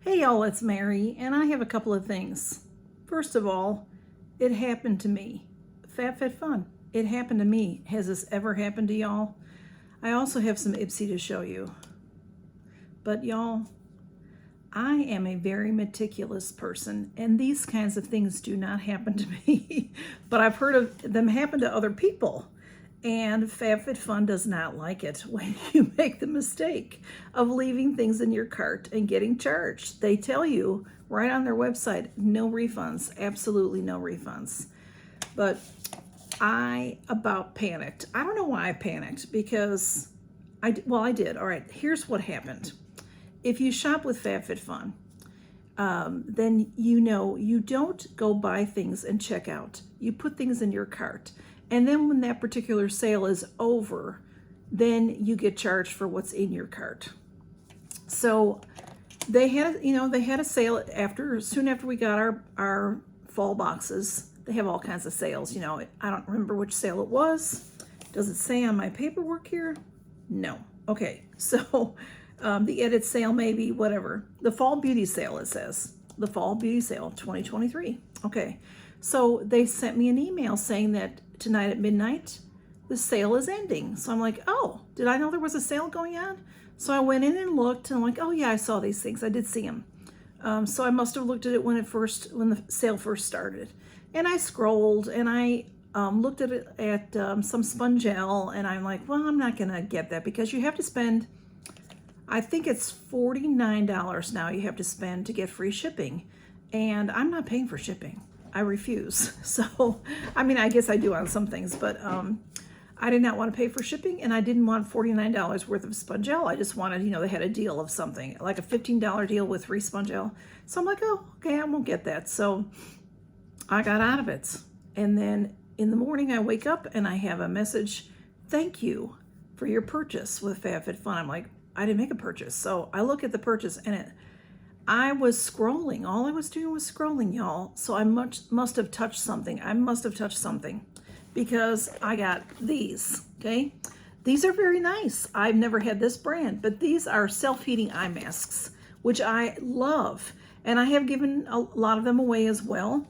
Hey y'all, it's Mary, and I have a couple of things. First of all, it happened to me. Fab Fit Fun. It happened to me. Has this ever happened to y'all? I also have some Ipsy to show you. But y'all, I am a very meticulous person, and these kinds of things do not happen to me. But I've heard of them happen to other people. And Fabfitfun does not like it when you make the mistake of leaving things in your cart and getting charged. They tell you right on their website, no refunds, absolutely no refunds. But I about panicked. I don't know why I panicked, because I did. All right, here's what happened. If you shop with Fabfitfun, then you know you don't go buy things and check out. You put things in your cart. And then when that particular sale is over, then you get charged for what's in your cart. So they had a sale soon after we got our fall boxes. They have all kinds of sales. I don't remember which sale it was. Does it say on my paperwork here? No. Okay. So the edit sale, maybe, whatever. The fall beauty sale, it says. The fall beauty sale 2023. Okay. So they sent me an email saying that tonight at midnight, the sale is ending. So I'm like, oh, did I know there was a sale going on? So I went in and looked, and I'm like, oh yeah, I saw these things. I did see them. So I must have looked at it when the sale first started. And I scrolled and I looked at it at some Spongel, and I'm like, well, I'm not gonna get that because you have to spend, I think it's $49 now you have to spend to get free shipping. And I'm not paying for shipping. I refuse. So, I mean, I guess I do on some things, but I did not want to pay for shipping, and I didn't want $49 worth of Spongel. I just wanted, they had a deal of something, like a $15 deal with free Spongel. So I'm like, oh, okay, I won't get that. So I got out of it. And then in the morning I wake up and I have a message, thank you for your purchase with Fabfitfun. I'm like, I didn't make a purchase. So I look at the purchase, and I was scrolling. All I was doing was scrolling, y'all. So I must have touched something. I must have touched something because I got these, okay? These are very nice. I've never had this brand, but these are self-heating eye masks, which I love. And I have given a lot of them away as well.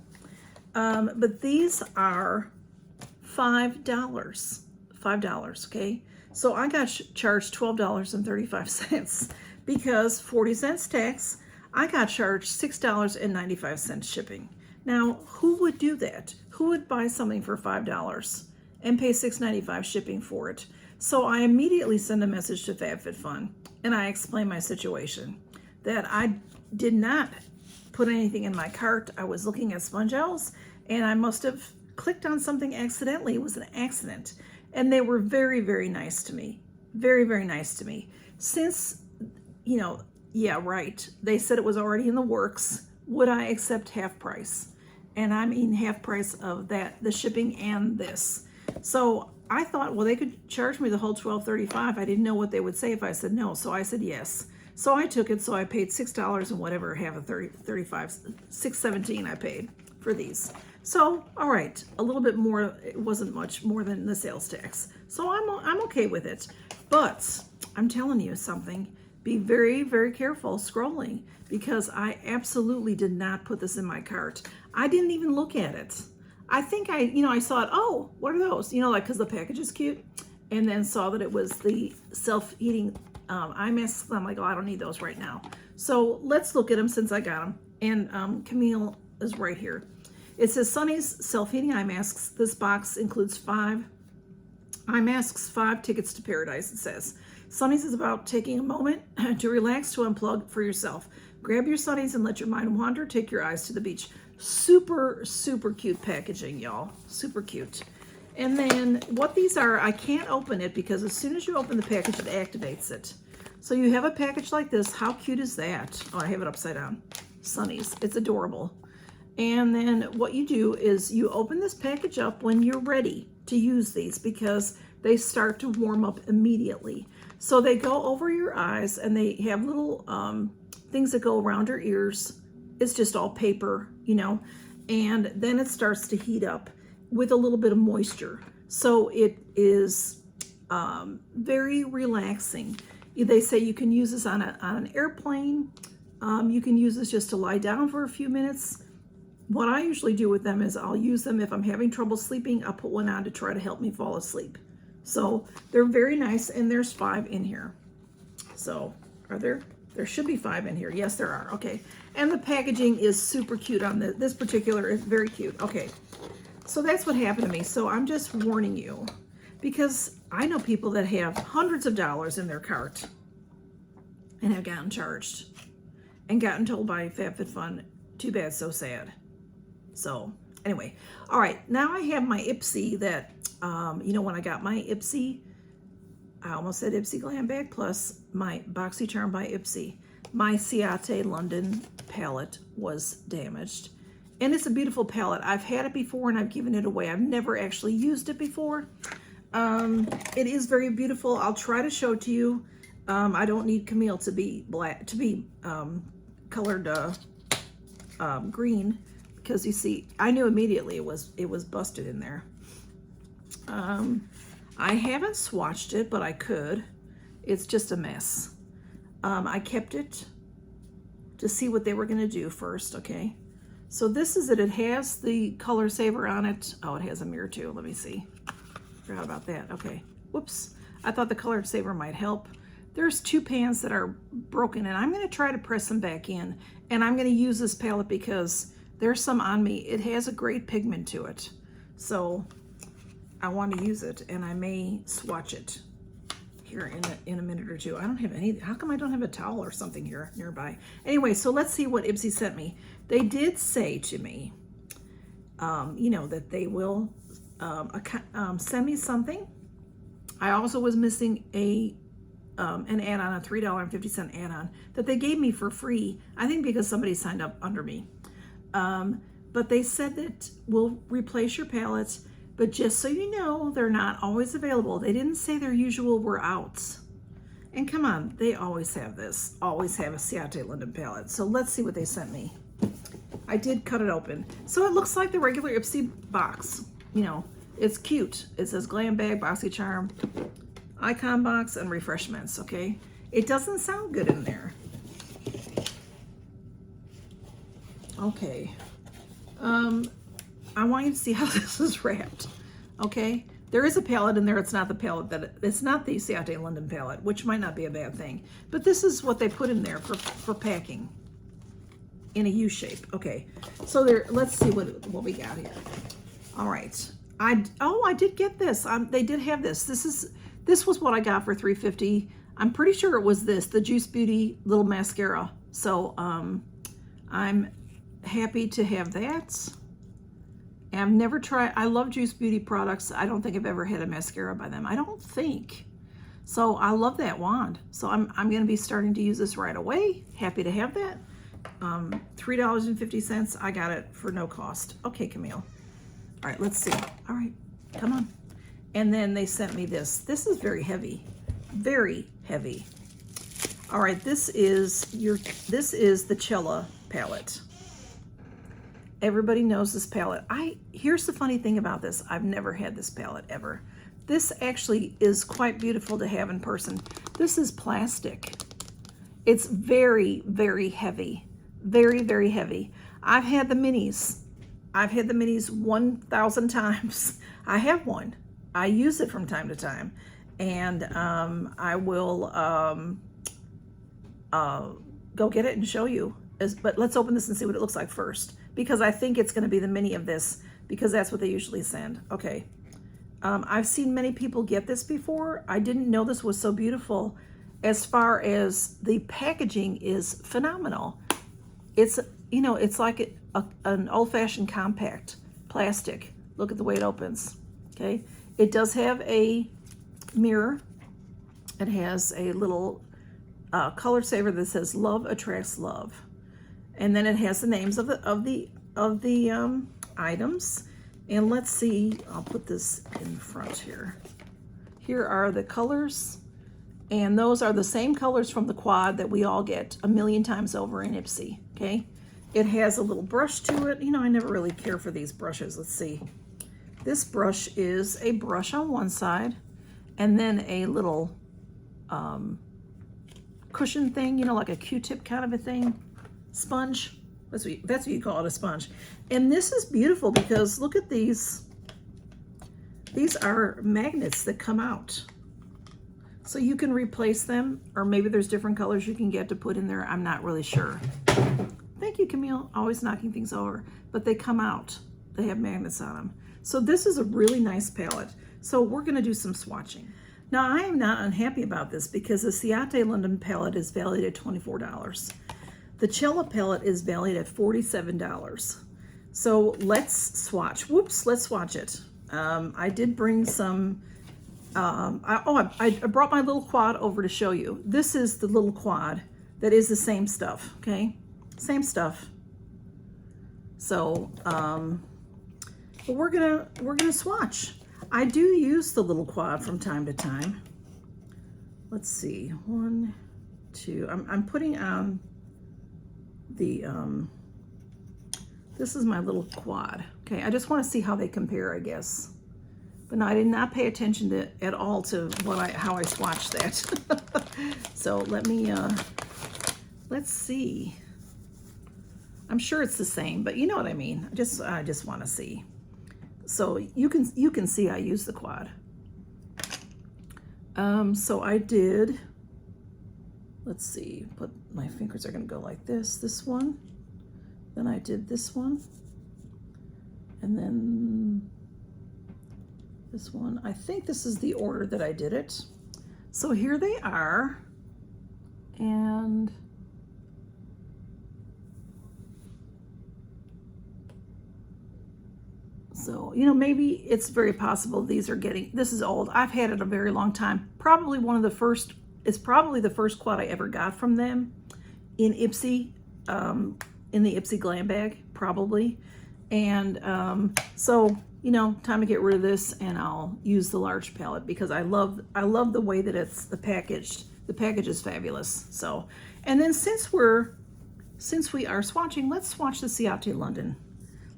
But these are $5. $5, okay? So I got charged $12.35 because 40 cents tax. I got charged $6.95 shipping. Now, who would do that? Who would buy something for $5 and pay $6.95 shipping for it? So I immediately send a message to Fabfitfun, and I explain my situation, that I did not put anything in my cart. I was looking at Spongels, and I must have clicked on something accidentally. It was an accident. And they were very, very nice to me. Very, very nice to me. Since, yeah, right. They said it was already in the works. Would I accept half price? And I mean half price of that, the shipping and this. So I thought, well, they could charge me the whole $12.35. I didn't know what they would say if I said no. So I said yes. So I took it. So I paid $6 and whatever, half of 35, $6.17 I paid for these. So, all right, a little bit more. It wasn't much more than the sales tax. So I'm okay with it. But I'm telling you something. Be very, very careful scrolling, because I absolutely did not put this in my cart. I didn't even look at it. I think I saw it. Oh, what are those? Because the package is cute, and then saw that it was the self-heating eye masks. I'm like, oh, I don't need those right now. So let's look at them since I got them. And Camille is right here. It says Sunny's self-heating eye masks. This box includes 5 eye masks, 5 tickets to paradise, it says. Sunny's is about taking a moment to relax, to unplug for yourself. Grab your Sunny's and let your mind wander. Take your eyes to the beach. Super, super cute packaging, y'all. Super cute. And then what these are, I can't open it because as soon as you open the package, it activates it. So you have a package like this. How cute is that? Oh, I have it upside down. Sunny's. It's adorable. And then what you do is you open this package up when you're ready to use these, because they start to warm up immediately. So they go over your eyes, and they have little things that go around your ears. It's just all paper, and then it starts to heat up with a little bit of moisture. So it is very relaxing. They say you can use this on an airplane, You can use this just to lie down for a few minutes. What I usually do with them is I'll use them if I'm having trouble sleeping. I'll put one on to try to help me fall asleep. So they're very nice, and there's 5 in here. So are there? There should be 5 in here. Yes, there are. Okay. And the packaging is super cute on this particular. It's very cute. Okay. So that's what happened to me. So I'm just warning you, because I know people that have hundreds of dollars in their cart and have gotten charged and gotten told by Fabfitfun, too bad, so sad. So anyway, all right, now I have my Ipsy that, you know, when I got my Ipsy, I almost said Ipsy Glam Bag Plus, my Boxycharm by Ipsy, my Ciate London palette was damaged. And it's a beautiful palette. I've had it before and I've given it away. I've never actually used it before. It is very beautiful. I'll try to show it to you. I don't need Camille to be black, to be colored green, because you see, I knew immediately it was busted in there. I haven't swatched it, but I could. It's just a mess. I kept it to see what they were going to do first, okay? So this is it. It has the color saver on it. Oh, it has a mirror too. Let me see. Forgot about that. Okay. Whoops. I thought the color saver might help. There's 2 pans that are broken, and I'm going to try to press them back in. And I'm going to use this palette because there's some on me. It has a great pigment to it. So I want to use it, and I may swatch it here in a minute or two. I don't have any. How come I don't have a towel or something here nearby? Anyway, so let's see what Ipsy sent me. They did say to me, you know, that they will send me something. I also was missing an add-on, a $3.50 add-on that they gave me for free, I think because somebody signed up under me. But they said that we'll replace your palettes, but just so you know, they're not always available. They didn't say their usual were out. And come on, they always have this, always have a Ciate London palette. So let's see what they sent me. I did cut it open. So it looks like the regular Ipsy box. You know, it's cute. It says Glam Bag, Boxycharm, Icon Box, and Refreshments, okay? It doesn't sound good in there. Okay. I want you to see how this is wrapped, okay? There is a palette in there. It's not the palette it's not the Ciate London palette, which might not be a bad thing. But this is what they put in there for packing in a U shape. Okay, so let's see what we got here. All right. I did get this. They did have this. This was what I got for $3.50. I'm pretty sure it was the Juice Beauty little mascara. So I'm happy to have that. And I've never tried. I love Juice Beauty products. I don't think I've ever had a mascara by them. I don't think. So I love that wand. So I'm going to be starting to use this right away. Happy to have that. $3.50. I got it for no cost. Okay, Camille. All right, let's see. All right, come on. And then they sent me this. This is very heavy. Very heavy. All right, this is the Cella palette. Everybody knows this palette. Here's the funny thing about this. I've never had this palette ever. This actually is quite beautiful to have in person. This is plastic. It's very, very heavy. Very, very heavy. I've had the minis. I've had the minis 1,000 times. I have one. I use it from time to time. And I will go get it and show you. But let's open this and see what it looks like first, because I think it's going to be the mini of this, because that's what they usually send. Okay. I've seen many people get this before. I didn't know this was so beautiful. As far as the packaging is phenomenal. It's, you know, it's like an old-fashioned compact plastic. Look at the way it opens. Okay. It does have a mirror. It has a little color saver that says "Love attracts love," and then it has the names of the items. And let's see. I'll put this in front here. Here are the colors, and those are the same colors from the quad that we all get a million times over in Ipsy. Okay. It has a little brush to it. You know, I never really care for these brushes. Let's see. This brush is a brush on one side, and then a little cushion thing, you know, like a Q-tip kind of a thing. Sponge. That's what you call it, a sponge. And this is beautiful because look at these. These are magnets that come out. So you can replace them, or maybe there's different colors you can get to put in there. I'm not really sure. Thank you, Camille. Always knocking things over. But they come out. They have magnets on them. So this is a really nice palette. So we're going to do some swatching. Now, I am not unhappy about this because the Ciate London palette is valued at $24. The Cella palette is valued at $47. So let's swatch. Whoops, let's swatch it. I did bring some... I brought my little quad over to show you. This is the little quad that is the same stuff, okay? Same stuff. So, but we're gonna swatch. I do use the little quad from time to time. Let's see, 1, 2. I'm putting on the this is my little quad. Okay, I just want to see how they compare, I guess. But no, I did not pay attention to at all to how I swatched that. So let me let's see. I'm sure it's the same, but you know what I mean. I just want to see. So you can see I use the quad. So I did. Let's see. My fingers are going to go like this. This one. Then I did this one, and then this one. I think this is the order that I did it. So here they are. And so, you know, maybe it's very possible these are this is old. I've had it a very long time. Probably it's probably the first quad I ever got from them in Ipsy, in the Ipsy glam bag, probably. And so, you know, time to get rid of this, and I'll use the large palette because I love the way that it's the package. The package is fabulous. So, and then since we are swatching, let's swatch the Ciate London.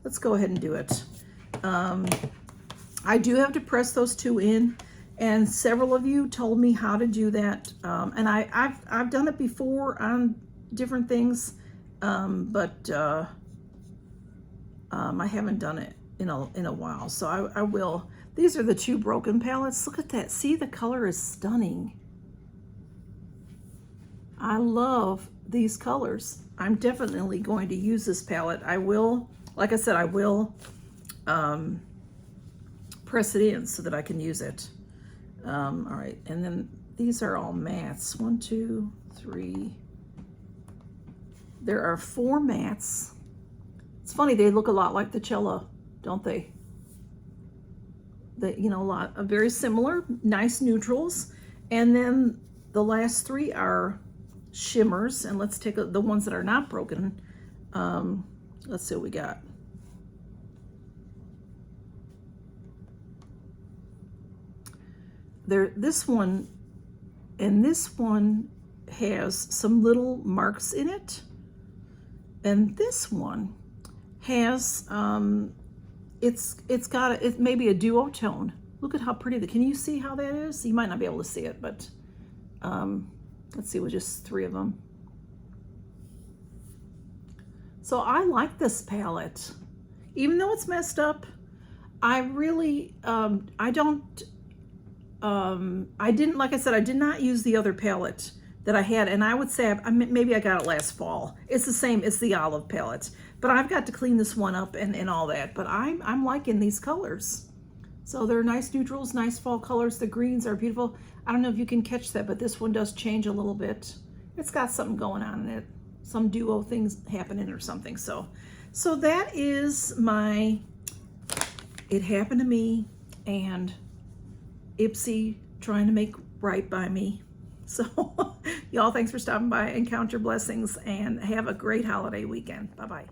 Let's go ahead and do it. I do have to press those two in, and several of you told me how to do that. And I've done it before on different things, but I haven't done it in a while, so I will. These are the two broken palettes. Look at that. See, the color is stunning. I love these colors. I'm definitely going to use this palette. I will, like I said, I will press it in so that I can use it. All right, and then these are all mattes. 1, 2, 3. There are 4 mattes. It's funny, they look a lot like the Cella, don't they? You know, a lot of very similar, nice neutrals. And then the last 3 are shimmers. And let's take the ones that are not broken. Let's see what we got. This one and this one has some little marks in it. And this one has, it's got it maybe a duotone. Look at how pretty can you see how that is? You might not be able to see it, but let's see with just 3 of them. So I like this palette. Even though it's messed up, I really, I didn't, like I said, I did not use the other palette that I had, and I would say maybe I got it last fall. It's the same, it's the olive palette, but I've got to clean this one up and all that. But I'm liking these colors. So they're nice neutrals, nice fall colors. The greens are beautiful. I don't know if you can catch that, but this one does change a little bit. It's got something going on in it, some duo things happening or something. So that is my It Happened to Me and Ipsy trying to make right by me. So y'all, thanks for stopping by, and count your blessings, and have a great holiday weekend. Bye-bye.